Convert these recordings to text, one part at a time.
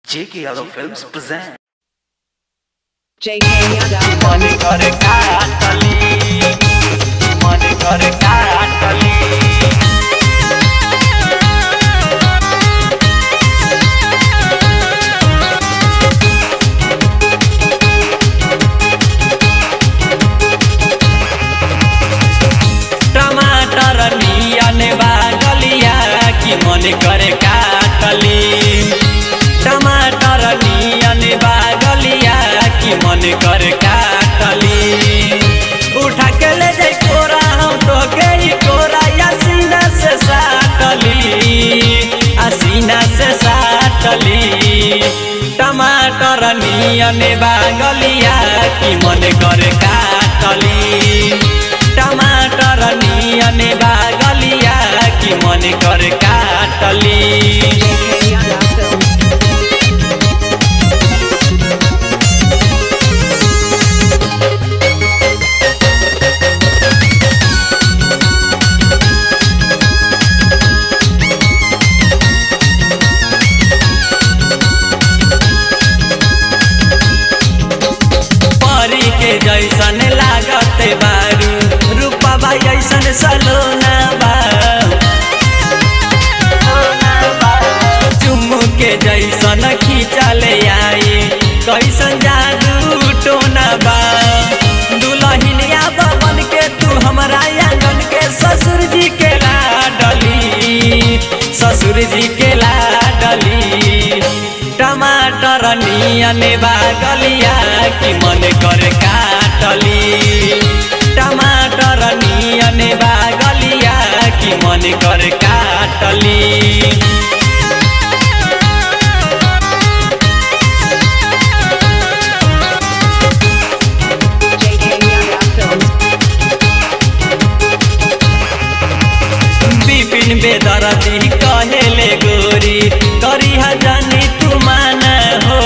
JK Yadav Films present JK Yadav Money kare kaatali Money kare kaatali टमाटर लिया ने बागलिया की मन करे काटली टमाटर लिया ने बागलिया की मन करे काटली उठा के ले जाई कोरा हम तो गई कोरा या सीना से साटली सीना से साटली टमाटर लिया ने बागलिया की मन करे काटली टमाटर नियन बागलिया की मन कर काटली JK Yadav Films परी के जैसन लागत बारू रूपा जैसन सलोना बा चुम्मू के जैसन खींचले आई कैसन जादू टोना बा दुल्हनिया बबन के तू हमारा आंगन के ससुर जी के लाडली ससुर जी के लाडली टमाटर नियन बागलिया की मन कर काटली टमाटर नियन बागलिया की मन कर काटली JK Yadav Films बिपिन बेदरदी कहेले गोरी करी जानी तू माना हो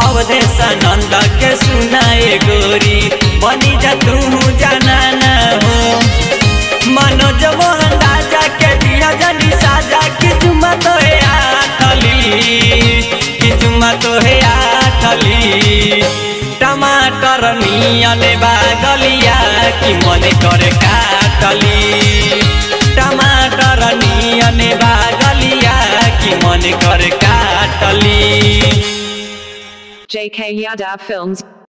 अवधेशानंद के सुनाए गोरी बनी जा तू जाना न हो मनोज मोहन राजा के दिया जानी साजा की चुम्मा तो है आठली की चुम्मा तो है आठली टमाटर नियन बागलिया की मन करे काटली टमाटर नियन बागलिया की मन करे काटली JK Yadav Films